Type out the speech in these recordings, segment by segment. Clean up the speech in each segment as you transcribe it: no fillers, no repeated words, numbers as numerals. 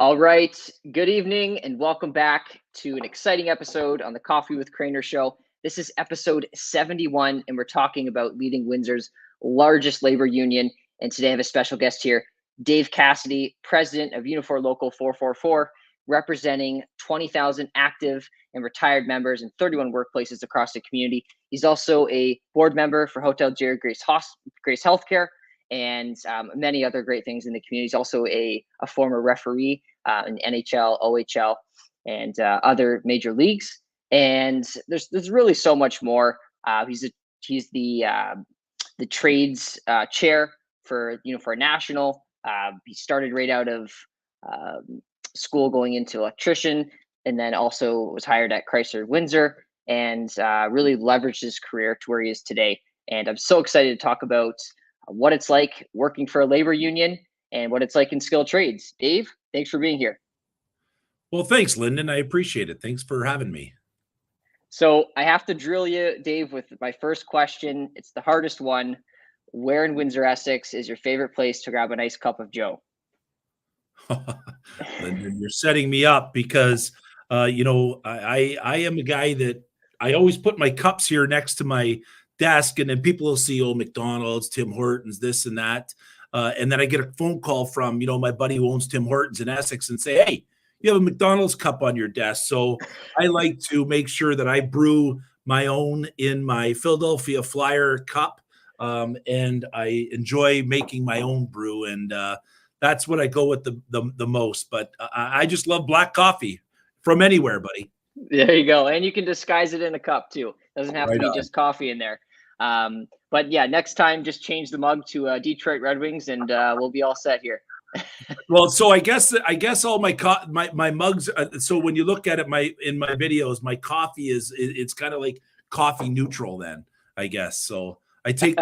All right. Good evening and welcome back to an exciting episode on the Coffee with Craner show. This is episode 71, and we're talking about leading Windsor's largest labor union. And today I have a special guest here, Dave Cassidy, president of Unifor Local 444, representing 20,000 active and retired members in 31 workplaces across the community. He's also a board member for Hotel Jerry Grace Healthcare and many other great things in the community. He's also a former referee in NHL, OHL, and other major leagues. And there's really so much more. He's the trades chair for Unifor National. He started right out of school going into electrician, and then also was hired at Chrysler Windsor, and really leveraged his career to where he is today. And I'm so excited to talk about what it's like working for a labor union and what it's like in skilled trades. Dave, thanks for being here. Well, thanks, Lyndon. I appreciate it. Thanks for having me. So I have to drill you, Dave, with my first question. It's the hardest one. Where in Windsor-Essex is your favorite place to grab a nice cup of joe? Lyndon, you're setting me up because, I am a guy that I always put my cups here next to my desk, and then people will see, McDonald's, Tim Hortons, this and that. And then I get a phone call from, my buddy who owns Tim Hortons in Essex and say, hey, you have a McDonald's cup on your desk. So I like to make sure that I brew my own in my Philadelphia Flyer cup. And I enjoy making my own brew. And that's what I go with the most. But I just love black coffee from anywhere, buddy. There you go. And you can disguise it in a cup too. Doesn't have Right to be on. just coffee in there. But yeah, next time just change the mug to Detroit Red Wings, and we'll be all set here. Well, so I guess all my mugs. So when you look at it, in my videos, my coffee it's kind of like coffee neutral. Then I guess so. I take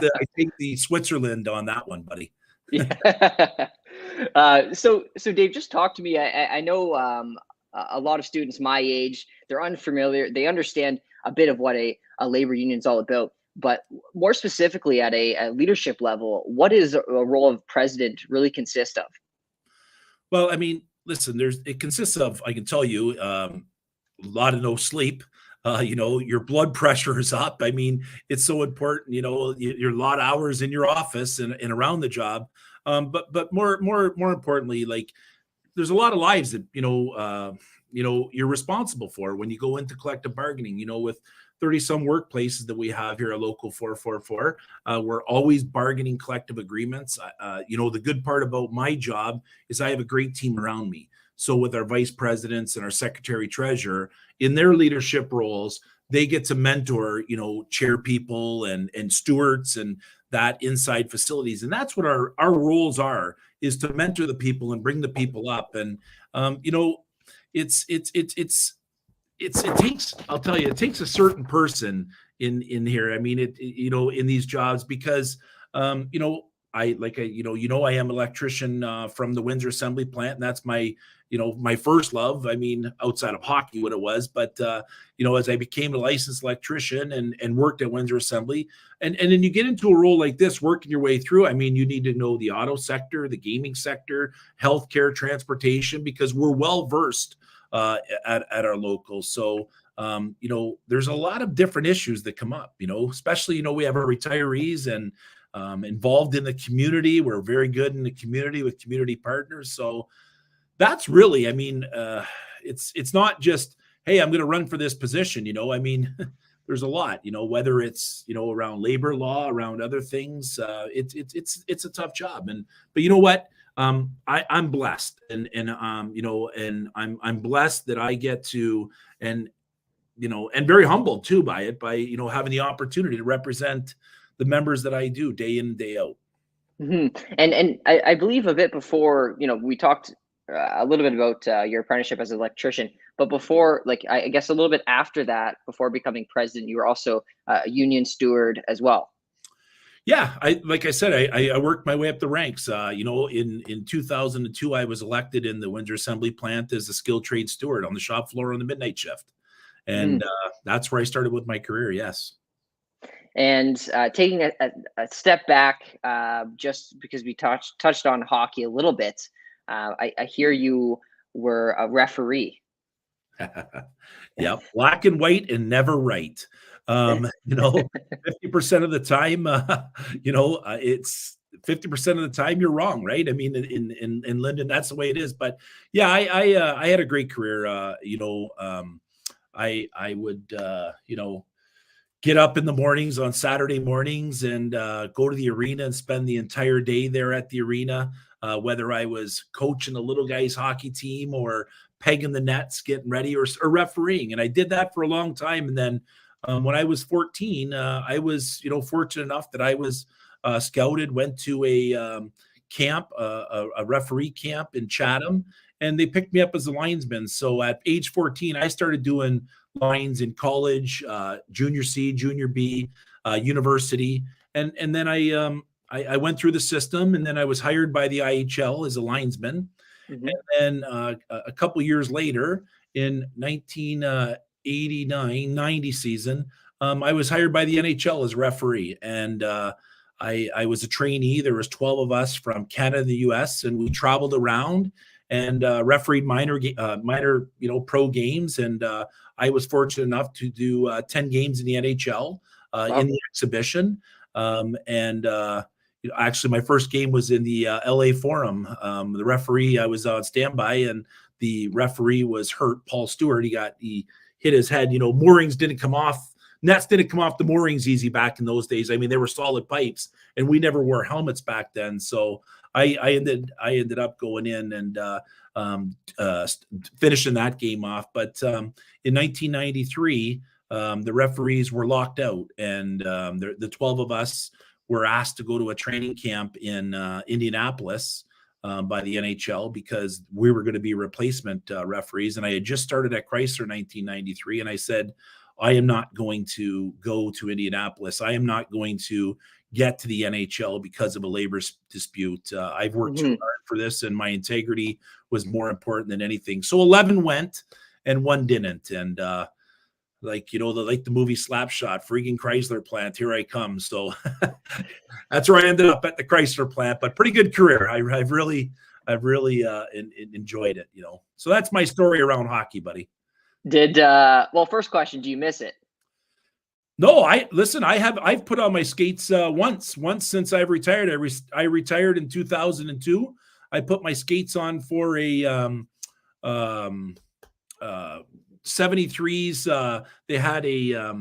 the Switzerland on that one, buddy. Yeah. So Dave, just talk to me. I know a lot of students my age, they're unfamiliar. They understand a bit of what a labor union is all about. But more specifically at a leadership level, what is a role of president really consist of? Well, I mean, listen, it consists of, I can tell you, a lot of no sleep. Your blood pressure is up. I mean, it's so important, you're a lot of hours in your office and around the job. But more importantly, like there's a lot of lives that, you're responsible for when you go into collective bargaining, with 30 some workplaces that we have here at Local 444. We're always bargaining collective agreements. The good part about my job is I have a great team around me. So with our vice presidents and our secretary treasurer in their leadership roles, they get to mentor, chair people and stewards and that inside facilities. And that's what our roles are, is to mentor the people and bring the people up. And, it takes, I'll tell you, it takes a certain person in here. I mean, in these jobs, because, I am an electrician from the Windsor Assembly Plant, and that's my first love. I mean, outside of hockey, what it was, but as I became a licensed electrician and worked at Windsor Assembly, and then you get into a role like this, working your way through. I mean, you need to know the auto sector, the gaming sector, healthcare, transportation, because we're well versed at our local. So, there's a lot of different issues that come up, especially, we have our retirees and involved in the community. We're very good in the community with community partners. So that's really, I mean, it's not just, hey, I'm going to run for this position. I mean, there's a lot, whether it's, around labor law, around other things. It's a tough job. But you know what? I'm blessed and I'm blessed that I get to, and very humbled too by having the opportunity to represent the members that I do day in and day out. Mm-hmm. And I believe a bit before, we talked a little bit about your apprenticeship as an electrician, but before, like, I guess a little bit after that, before becoming president, you were also a union steward as well. Yeah, like I said, I worked my way up the ranks. In 2002, I was elected in the Windsor Assembly Plant as a skilled trade steward on the shop floor on the midnight shift, and that's where I started with my career. Yes. And taking a step back, just because we touched on hockey a little bit, I hear you were a referee. Yeah, black and white and never right. 50% of the time, it's 50% of the time you're wrong, right? I mean, in Linden, that's the way it is. But yeah, I had a great career. I would get up in the mornings on Saturday mornings and go to the arena and spend the entire day there at the arena, whether I was coaching a little guys hockey team or pegging the nets, getting ready, or refereeing. And I did that for a long time. And then when I was 14, I was, fortunate enough that I was scouted, went to a camp, a referee camp in Chatham, and they picked me up as a linesman. So at age 14, I started doing lines in college, junior C, junior B, university, and then I went through the system, and then I was hired by the IHL as a linesman. Mm-hmm. And then a couple years later, in 1989-90 season, I was hired by the NHL as referee, and I was a trainee. There was 12 of us from Canada and the US, and we traveled around and refereed minor pro games. And I was fortunate enough to do 10 games in the NHL in the exhibition. Actually, my first game was in the LA Forum. The referee, I was on standby, and the referee was hurt. Paul Stewart, he hit his head. Moorings didn't come off. Nets didn't come off the moorings easy back in those days. I mean, they were solid pipes, and we never wore helmets back then. So I ended up going in and finishing that game off. But in 1993, the referees were locked out, and the 12 of us were asked to go to a training camp in Indianapolis by the NHL because we were going to be replacement referees. And I had just started at Chrysler in 1993, and I said, I am not going to go to Indianapolis. I am not going to get to the NHL because of a labor dispute. I've worked too hard for this, and my integrity was more important than anything. So 11 went and one didn't. And like the movie Slapshot, freaking Chrysler plant, here I come. So that's where I ended up, at the Chrysler plant. But pretty good career. I've really enjoyed it. So that's my story around hockey, buddy. First question, do you miss it? No, I've put on my skates once since I've retired. I retired in 2002. I put my skates on for a 73s. They had a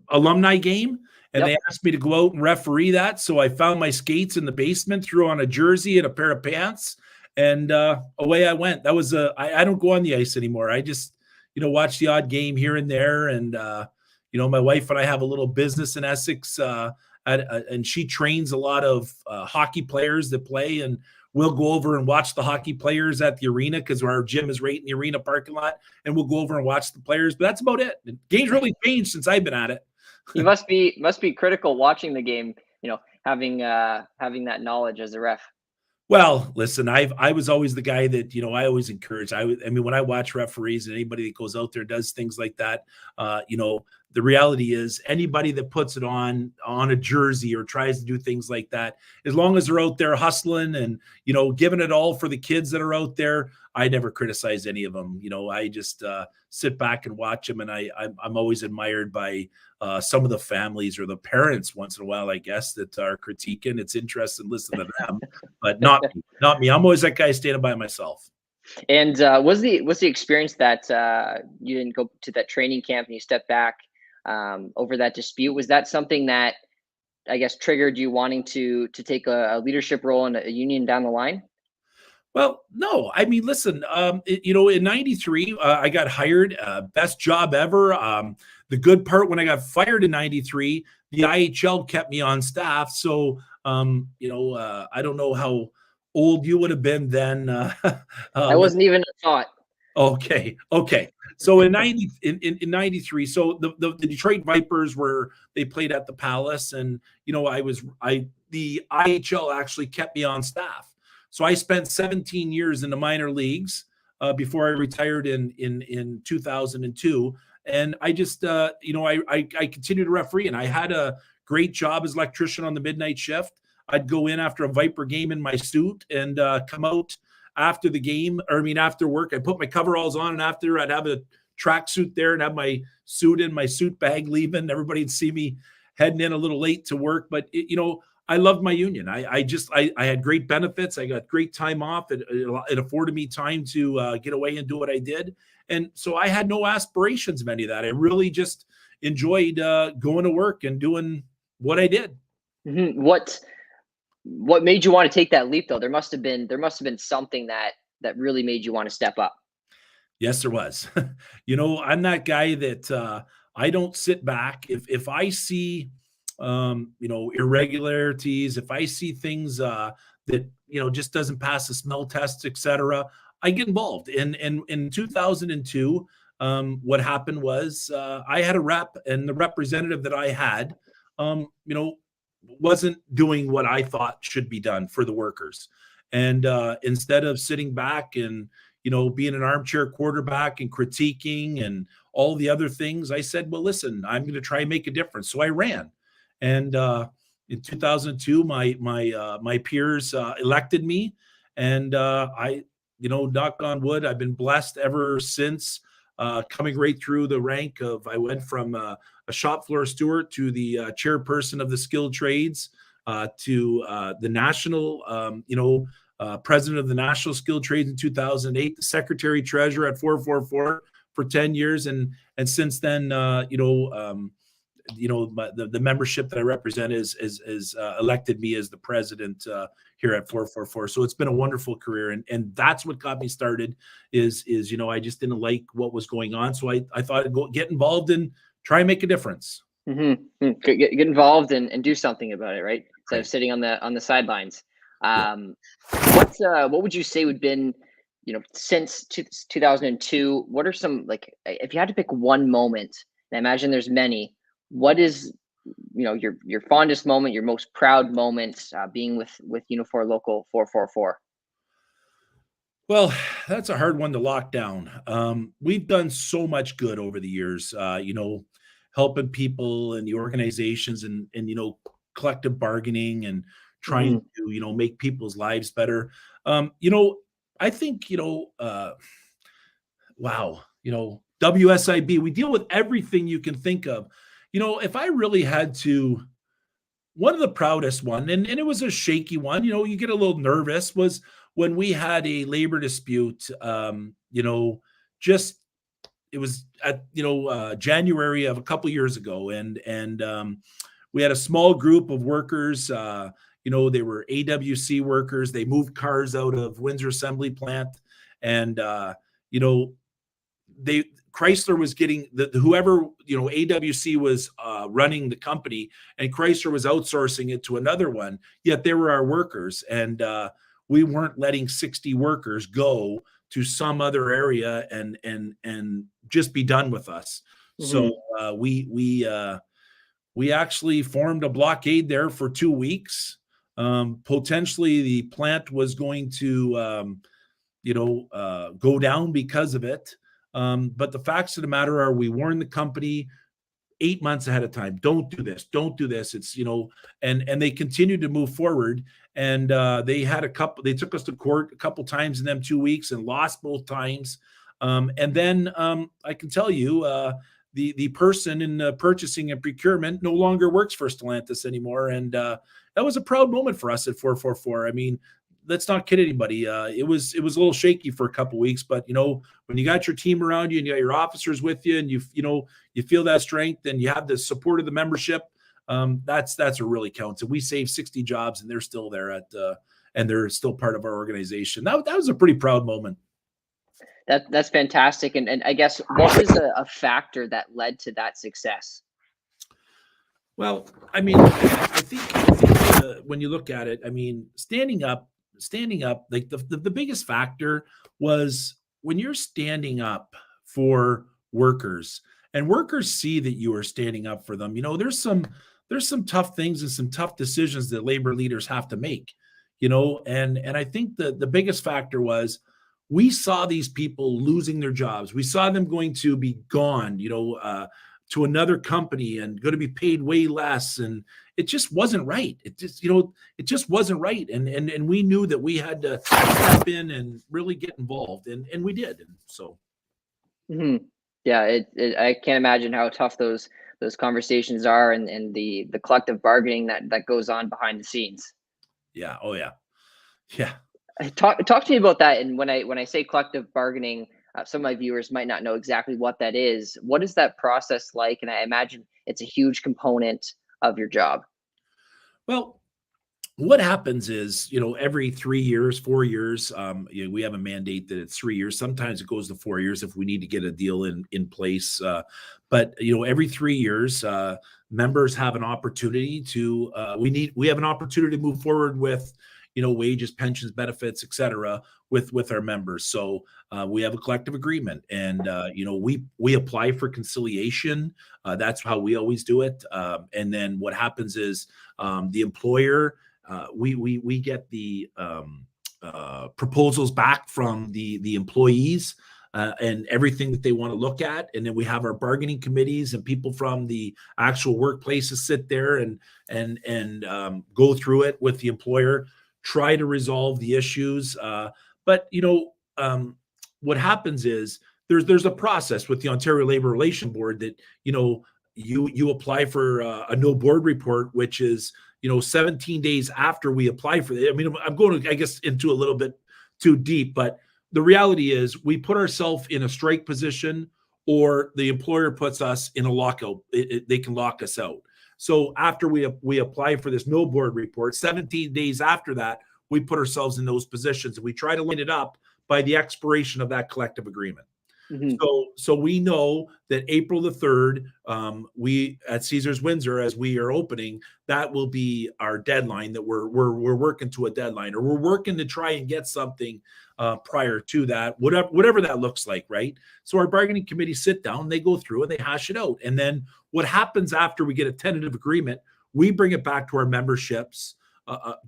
alumni game, and they asked me to go out and referee that. So I found my skates in the basement, threw on a jersey and a pair of pants, and away I went. That was I don't go on the ice anymore. I just watch the odd game here and there. And my wife and I have a little business in Essex, and she trains a lot of hockey players that play, and we'll go over and watch the hockey players at the arena because our gym is right in the arena parking lot, and we'll go over and watch the players. But that's about it. The game's really changed since I've been at it. You must be critical watching the game, having that knowledge as a ref. Well, listen, I was always the guy that, I always encourage. I mean, when I watch referees and anybody that goes out there and does things like that, the reality is anybody that puts it on a jersey or tries to do things like that, as long as they're out there hustling and, giving it all for the kids that are out there, I never criticize any of them. I just sit back and watch them. And I'm always admired by some of the families or the parents once in a while, I guess, that are critiquing. It's interesting to listen to them, but not me. I'm always that guy standing by myself. And was the experience that you didn't go to that training camp and you stepped back over that dispute? Was that something that I guess triggered you wanting to take a leadership role in a union down the line? Well, no. I mean, listen, in 93, I got hired, best job ever. The good part, when I got fired in 93, the IHL kept me on staff. So, I don't know how old you would have been then. I wasn't even a thought. Okay. So in 93, so the Detroit Vipers they played at the Palace, and the IHL actually kept me on staff. So I spent 17 years in the minor leagues before I retired in 2002. And I just, I continued to referee, and I had a great job as electrician on the midnight shift. I'd go in after a Viper game in my suit and come out after the game, or I mean, after work, I put my coveralls on, and after I'd have a tracksuit there and have my suit in my suit bag leaving. Everybody'd see me heading in a little late to work, but I loved my union. I had great benefits. I got great time off. It afforded me time to get away and do what I did. And so I had no aspirations of any of that. I really just enjoyed going to work and doing what I did. Mm-hmm. What made you want to take that leap though? There must have been something that really made you want to step up. Yes, there was. I'm that guy that I don't sit back. If I see irregularities, if I see things that just doesn't pass the smell test, etc., I get involved. And in 2002, what happened was I had a rep, and the representative that I had, wasn't doing what I thought should be done for the workers. And instead of sitting back and being an armchair quarterback and critiquing and all the other things, I said, well, listen, I'm going to try and make a difference. So I ran. And in 2002, my peers elected me, and I, knock on wood, I've been blessed ever since, coming right through the rank of, I went from a shop floor steward to the chairperson of the skilled trades, to the national, president of the National Skilled Trades in 2008, the secretary treasurer at 444 for 10 years. And since then, the membership that I represent is elected me as the president here at 444. So it's been a wonderful career. And that's what got me started is I just didn't like what was going on. So I thought I'd get involved and try and make a difference. Mm-hmm. Get involved and do something about it, right? Instead of sitting on the sidelines. What would you say would been, since 2002, what are some, like, if you had to pick one moment, and I imagine there's many, what is, your fondest moment, your most proud moment, being with Unifor Local 444? Well, that's a hard one to lock down. We've done so much good over the years, helping people and the organizations and collective bargaining and trying to, make people's lives better. I think, wow, WSIB, we deal with everything you can think of. If I really had to, one of the proudest one, and it was a shaky one, you get a little nervous, was when we had a labor dispute, it was at, January of a couple years ago. And we had a small group of workers, they were AWC workers. They moved cars out of Windsor Assembly Plant, and Chrysler was getting whoever AWC was running the company, and Chrysler was outsourcing it to another one. Yet they were our workers, and we weren't letting 60 workers go to some other area and just be done with us. So we actually formed a blockade there for 2 weeks. Potentially the plant was going to, go down because of it. But the facts of the matter are, we warned the company 8 months ahead of time, don't do this. It's, and they continued to move forward. And they took us to court a couple times in them 2 weeks and lost both times. And then I can tell you, the person in purchasing and procurement no longer works for Stellantis anymore. And that was a proud moment for us at 444. I mean, let's not kid anybody. It was a little shaky for a couple of weeks, but when you got your team around you and you got your officers with you, and you feel that strength and you have the support of the membership, that's what really counts. And we saved 60 jobs, and they're still there and they're still part of our organization. That was a pretty proud moment. That's fantastic. And I guess, what was a factor that led to that success? Well, I mean, I think when you look at it, I mean, standing up, like the biggest factor was when you're standing up for workers, and workers see that you are standing up for them. There's some tough things and some tough decisions that labor leaders have to make, and I think the biggest factor was, we saw these people losing their jobs. We saw them going to be gone, to another company and going to be paid way less, and it just wasn't right. It just, it just wasn't right. And we knew that we had to step in and really get involved, and we did. And so, Yeah, I can't imagine how tough those conversations are, and the collective bargaining that goes on behind the scenes. yeah, oh yeah, yeah. Talk to me about that. And when I say collective bargaining, some of my viewers might not know exactly what that is. What is that process like? And I imagine it's a huge component of your job. Well, what happens is, every 3 years, 4 years, we have a mandate that it's 3 years. Sometimes it goes to 4 years if we need to get a deal in place. But every 3 years, members have an opportunity to. We have an opportunity to move forward with, wages, pensions, benefits, etc. with our members. So we have a collective agreement, and we apply for conciliation. That's how we always do it. And then what happens is the employer. We get the proposals back from the employees and everything that they want to look at, and then we have our bargaining committees and people from the actual workplaces sit there and go through it with the employer, try to resolve the issues. But what happens is there's a process with the Ontario Labor Relations Board that you apply for a no board report, which is 17 days after we apply for it. I mean, I'm going to, I guess, into a little bit too deep, but the reality is we put ourselves in a strike position, or the employer puts us in a lockout. They can lock us out. So after we apply for this no board report, 17 days after that, we put ourselves in those positions, and we try to line it up by the expiration of that collective agreement. Mm-hmm. So we know that April the 3rd, we at Caesars Windsor, as we are opening, that will be our deadline, that we're working to a deadline, or we're working to try and get something prior to that, whatever that looks like, right? So our bargaining committee sit down, they go through and they hash it out. And then what happens after we get a tentative agreement, we bring it back to our memberships,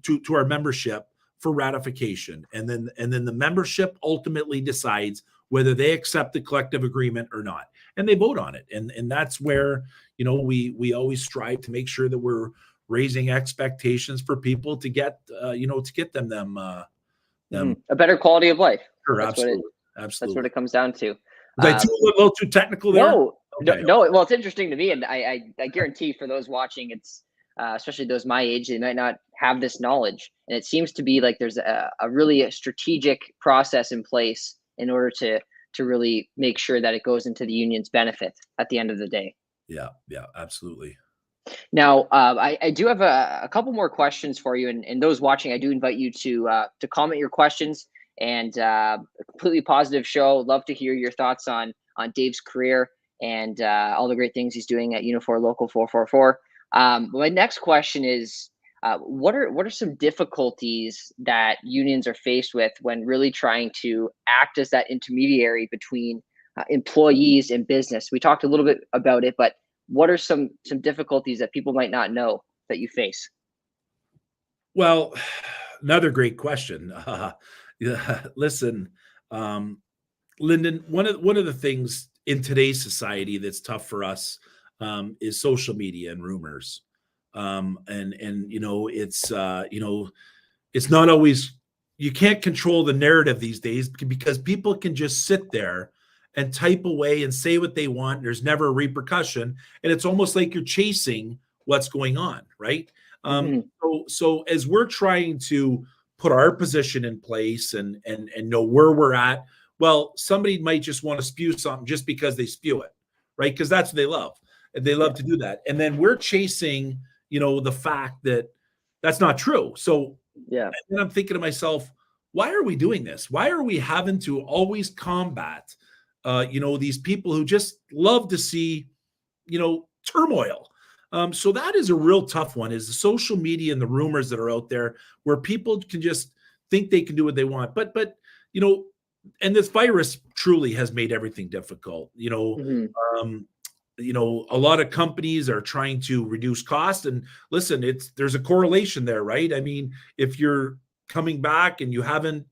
to our membership for ratification. And then the membership ultimately decides whether they accept the collective agreement or not, and they vote on it. And that's where, we always strive to make sure that we're raising expectations for people to get, to get them a better quality of life. Sure, absolutely. That's what it comes down to. Was I a little too technical there? No, okay. No. Well, it's interesting to me, and I guarantee for those watching, it's especially those my age, they might not have this knowledge. And it seems to be like there's a really strategic process in place in order to really make sure that it goes into the union's benefit at the end of the day. Yeah, absolutely. Now, I do have a couple more questions for you, and those watching, I do invite you to comment your questions. And a completely positive show. Love to hear your thoughts on Dave's career and all the great things he's doing at Unifor Local 444. My next question is, what are some difficulties that unions are faced with when really trying to act as that intermediary between employees and business? We talked a little bit about it, but what are some difficulties that people might not know that you face? Well, another great question. Listen, Lyndon, one of the things in today's society that's tough for us is social media and rumors. It's not always, you can't control the narrative these days because people can just sit there and type away and say what they want. There's never a repercussion. And it's almost like you're chasing what's going on, right? So as we're trying to put our position in place and know where we're at, well, somebody might just want to spew something just because they spew it, right? Because that's what they love. And they love to do that. And then we're chasing, the fact that that's not true. So and then I'm thinking to myself, why are we doing this? Why are we having to always combat, these people who just love to see, turmoil? So that is a real tough one, is the social media and the rumors that are out there where people can just think they can do what they want. But and this virus truly has made everything difficult. A lot of companies are trying to reduce costs, and listen, there's a correlation there, right? I mean, if you're coming back and you haven't,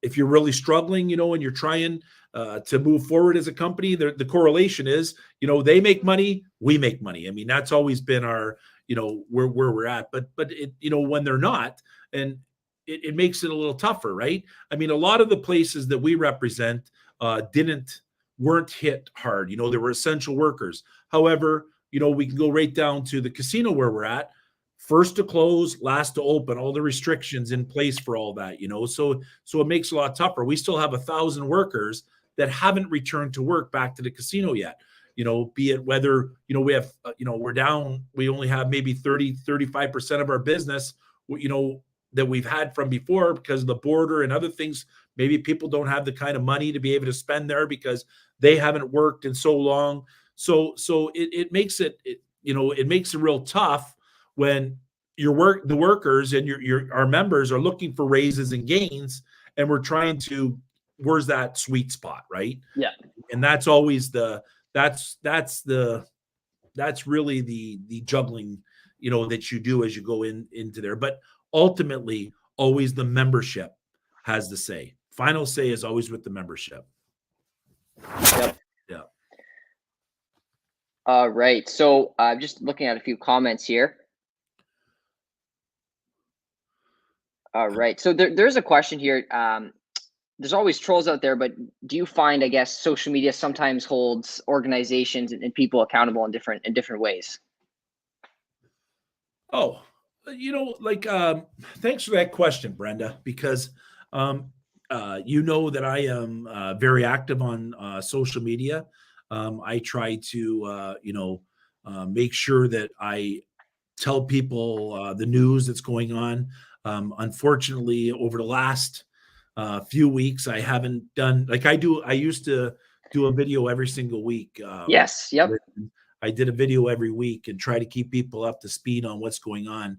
if you're really struggling, and you're trying to move forward as a company, the correlation is, they make money, we make money. I mean, that's always been our, where we're at. But it, when they're not, and it makes it a little tougher, right? I mean, a lot of the places that we represent weren't hit hard. There were essential workers. However, we can go right down to the casino where we're at. First to close, last to open, all the restrictions in place for all that, so it makes it a lot tougher. We still have 1,000 workers that haven't returned to work back to the casino yet, be it whether, we have, we're down, we only have maybe 35% of our business, that we've had from before because of the border and other things. Maybe people don't have the kind of money to be able to spend there because they haven't worked in so long. So it makes it makes it real tough when the workers and our members are looking for raises and gains, and we're trying to, where's that sweet spot, right? Yeah. And that's always that's really the juggling, that you do as you go into there. But ultimately, always the membership has the say. Final say is always with the membership. Yep. Yeah. All right. So just looking at a few comments here. All right. So there's a question here. There's always trolls out there, but do you find, I guess, social media sometimes holds organizations and people accountable in different ways? Oh, thanks for that question, Brenda, because that I am very active on social media. I try to, make sure that I tell people the news that's going on. Unfortunately, over the last few weeks, I haven't done like I do. I used to do a video every single week. Yes. Yep. I did a video every week and try to keep people up to speed on what's going on.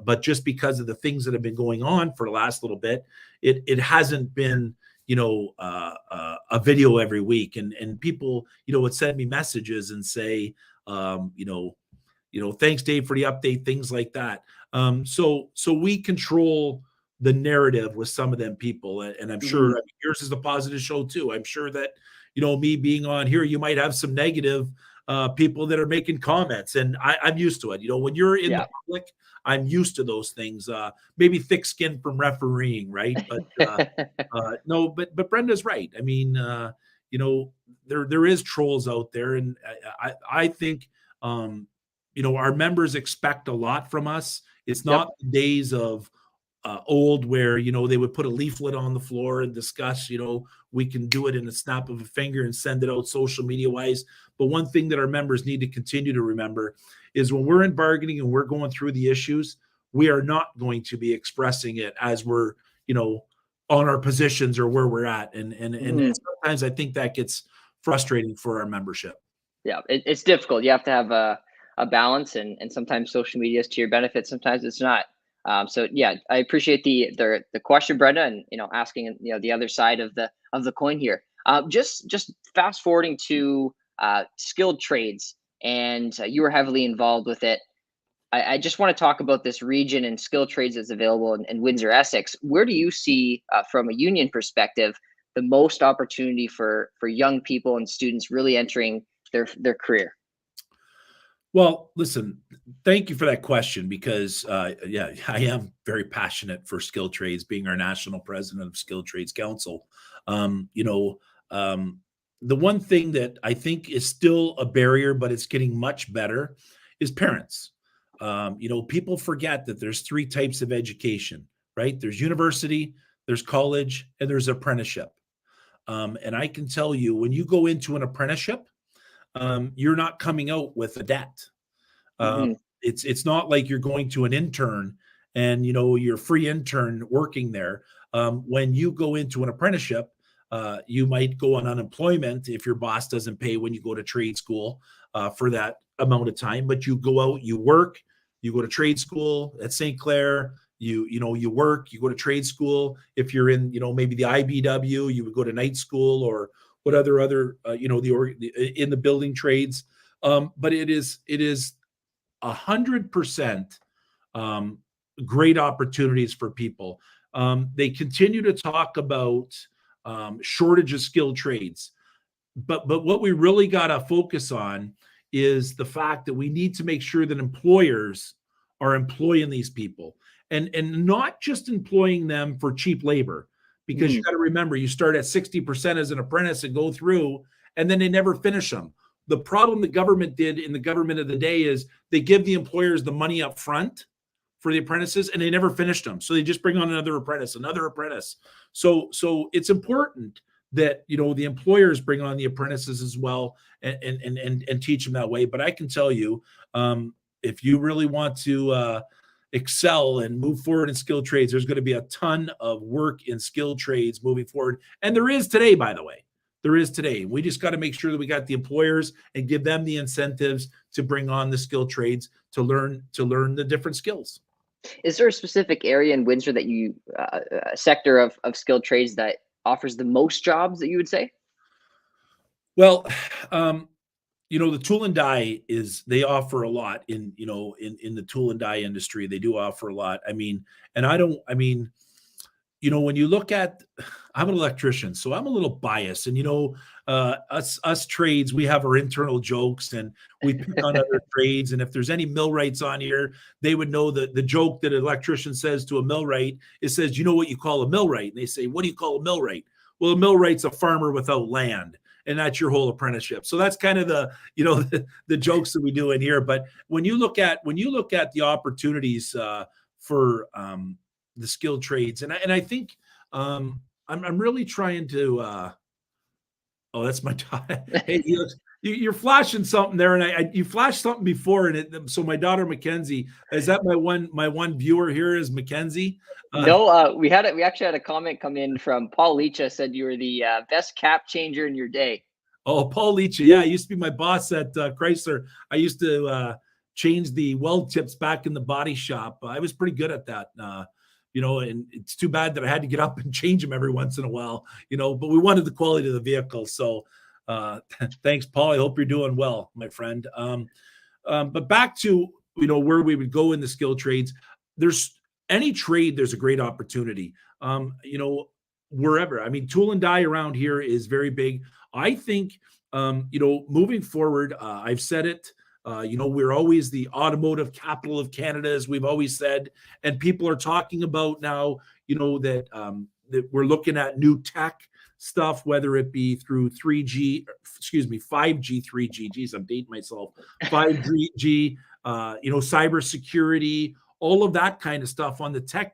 But just because of the things that have been going on for the last little bit, it hasn't been, a video every week. And people, would send me messages and say, thanks, Dave, for the update, things like that. So we control the narrative with some of them people. And I'm sure, I mean, yours is a positive show too. I'm sure that, me being on here, you might have some negative people that are making comments, and I'm used to it. When you're in the public, I'm used to those things. Maybe thick skin from refereeing, right? But no, but Brenda's right. I mean, there is trolls out there, and I think our members expect a lot from us. It's not the days of old where they would put a leaflet on the floor and discuss. We can do it in a snap of a finger and send it out social media wise. But one thing that our members need to continue to remember is when we're in bargaining and we're going through the issues, we are not going to be expressing it as we're on our positions or where we're at. And sometimes I think that gets frustrating for our membership. Yeah, it's difficult. You have to have a balance, and sometimes social media is to your benefit, sometimes it's not. So yeah, I appreciate the question, Brenda, and asking the other side of the coin here. Just fast forwarding to skilled trades, and you were heavily involved with it. I just want to talk about this region and skilled trades that's available in Windsor-Essex. Where do you see, from a union perspective, the most opportunity for young people and students really entering their career? Well, listen, thank you for that question because, I am very passionate for skilled trades, being our national president of Skilled Trades Council. The one thing that I think is still a barrier, but it's getting much better, is parents. People forget that there's 3 types of education, right? There's university, there's college, and there's apprenticeship. And I can tell you, when you go into an apprenticeship, you're not coming out with a debt. It's not like you're going to an intern and you're a free intern working there. When you go into an apprenticeship, you might go on unemployment if your boss doesn't pay when you go to trade school for that amount of time. But you go out, you work, you go to trade school at St. Clair. You work, you go to trade school. If you're in maybe the IBW, you would go to night school or what other in the building trades. But it is 100% great opportunities for people. They continue to talk about shortage of skilled trades. But what we really got to focus on is the fact that we need to make sure that employers are employing these people, and not just employing them for cheap labor, because you got to remember, you start at 60% as an apprentice and go through, and then they never finish them. The problem the government did in the government of the day is they give the employers the money up front for the apprentices, and they never finished them. So they just bring on another apprentice. So it's important that, you know, the employers bring on the apprentices as well, and teach them that way. But I can tell you, if you really want to excel and move forward in skilled trades, there's going to be a ton of work in skilled trades moving forward. And there is today, by the way. There is today. We just got to make sure that we got the employers and give them the incentives to bring on the skilled trades to learn the different skills. Is there a specific area in Windsor that you, sector of skilled trades that offers the most jobs that you would say? Well, you know, the tool and die they offer a lot in the tool and die industry. They do offer a lot. I mean, you know, when you look at, I'm an electrician, so I'm a little biased. And, you know, us trades, we have our internal jokes and we pick on other trades. And if there's any millwrights on here, they would know that the joke that an electrician says to a millwright, it says, you know what you call a millwright? And they say, what do you call a millwright? Well, a millwright's a farmer without land. And that's your whole apprenticeship. So that's kind of the jokes that we do in here. But when you look at the opportunities for the skilled trades, and I think I'm really trying to. Oh, that's my daughter. Hey, you're flashing something there, and you flashed something before, and so my daughter Mackenzie, is that my one viewer here is Mackenzie? No, we actually had a comment come in from Paul Leacha, said you were the best cap changer in your day. Oh, Paul Leacha, yeah, he used to be my boss at Chrysler. I used to change the weld tips back in the body shop. I was pretty good at that. You know, and it's too bad that I had to get up and change them every once in a while, you know, but we wanted the quality of the vehicle. So thanks, Paul. I hope you're doing well, my friend. But back to, you know, where we would go in the skilled trades. There's any trade, there's a great opportunity. You know, wherever. I mean, tool and die around here is very big. I think, you know, moving forward, I've said it, you know, we're always the automotive capital of Canada, as we've always said, and people are talking about now, you know, that we're looking at new tech stuff, whether it be through 5G, 3G. Geez, I'm dating myself. 5G, you know, cybersecurity, all of that kind of stuff on the tech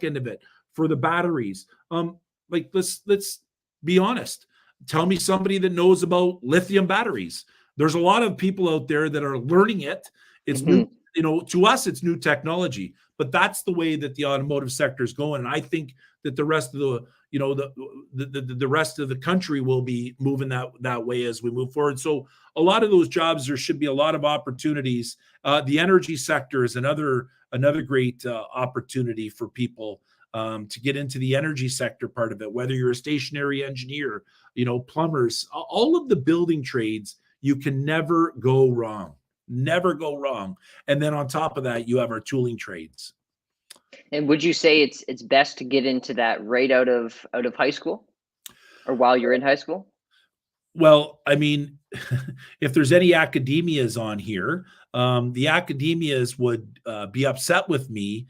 end of it for the batteries. Like let's be honest. Tell me somebody that knows about lithium batteries. There's a lot of people out there that are learning it. It's new, you know, to us, it's new technology, but that's the way that the automotive sector is going. And I think that the rest of the, you know, the rest of the country will be moving that way as we move forward. So a lot of those jobs, there should be a lot of opportunities. The energy sector is another great opportunity for people to get into the energy sector part of it, whether you're a stationary engineer, you know, plumbers, all of the building trades. You can never go wrong. And then on top of that, you have our tooling trades. And would you say it's best to get into that right out of high school, or while you're in high school? Well, I mean, if there's any academias on here, the academias would be upset with me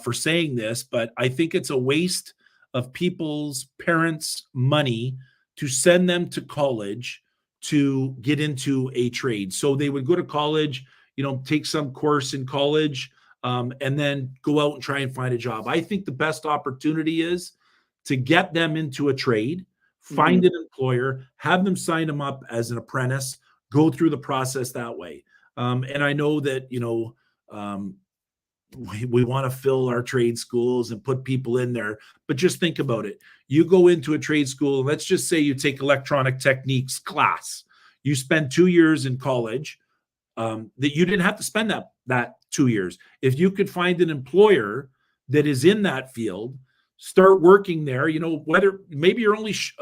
for saying this, but I think it's a waste of people's parents' money to send them to college to get into a trade. So they would go to college, you know, take some course in college, and then go out and try and find a job. I think the best opportunity is to get them into a trade, find an employer, have them sign them up as an apprentice, go through the process that way. And I know that, you know, we want to fill our trade schools and put people in there, but just think about it. You go into a trade school, let's just say you take electronic techniques class. You spend 2 years in college, that you didn't have to spend that 2 years. If you could find an employer that is in that field, start working there, you know, whether maybe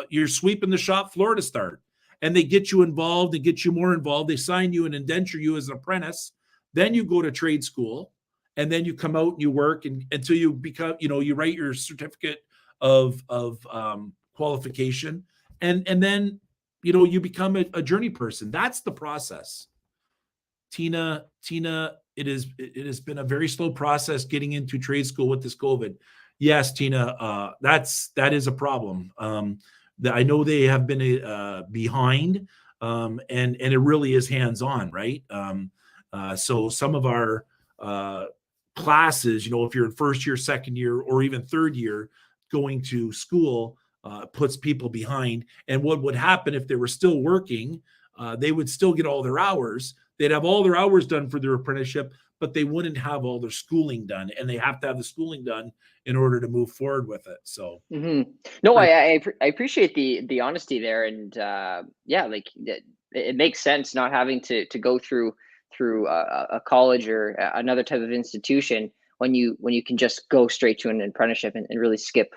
you're sweeping the shop floor to start, and they get you involved and get you more involved. They sign you and indenture you as an apprentice. Then you go to trade school. and then you come out and you work and until you become, you write your certificate of qualification, and then you become a journey person. That's the process. Tina, it has been a very slow process getting into trade school with this COVID. Yes, Tina, that is a problem. I know they have been behind, and it really is hands-on, right? So some of our classes, if you're in first year, second year, or even third year going to school, puts people behind. And what would happen if they were still working, they would still get all their hours. They'd have all their hours done for their apprenticeship, but they wouldn't have all their schooling done. And they have to have the schooling done in order to move forward with it. So, no, I appreciate the honesty there. And like it makes sense not having to go through a college or another type of institution when you can just go straight to an apprenticeship and really skip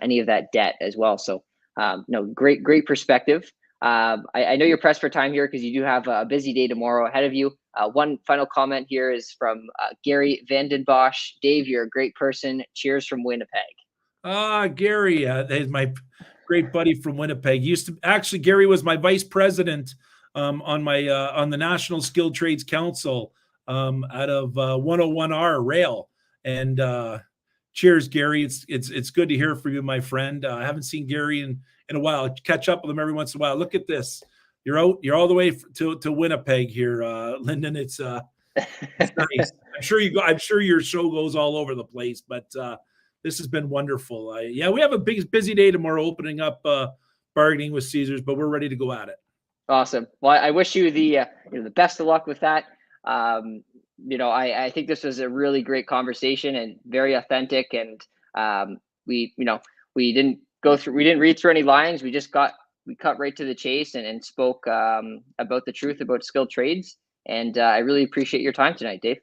any of that debt as well. So, no, great perspective. I know you're pressed for time here because you do have a busy day tomorrow ahead of you. One final comment here is from Gary Vandenbosch. Dave, you're a great person. Cheers from Winnipeg. Gary, he's my great buddy from Winnipeg. Gary was my vice president on the National Skilled Trades Council out of 101R Rail. And cheers, Gary. It's good to hear from you, my friend. I haven't seen Gary in a while. I catch up with him every once in a while. Look at this. You're all the way to Winnipeg here, Lyndon. It's nice. I'm sure your show goes all over the place, but this has been wonderful. We have a busy day tomorrow opening up bargaining with Caesars, but we're ready to go at it. Awesome. Well, I wish you the best of luck with that. I think this was a really great conversation and very authentic. And we didn't read through any lines. We cut right to the chase and spoke about the truth about skilled trades. And I really appreciate your time tonight, Dave.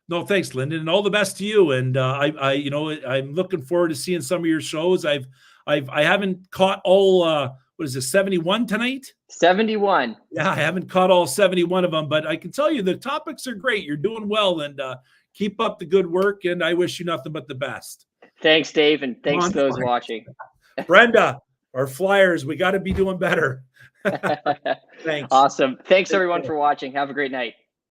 No, thanks, Lyndon, and all the best to you. And I'm looking forward to seeing some of your shows. I haven't caught all. What is it, 71 tonight? 71. Yeah, I haven't caught all 71 of them, but I can tell you the topics are great. You're doing well, and keep up the good work, and I wish you nothing but the best. Thanks, Dave, and thanks to those watching. Brenda, our Flyers, we got to be doing better. Thanks. Awesome. Thanks, everyone, for watching. Have a great night.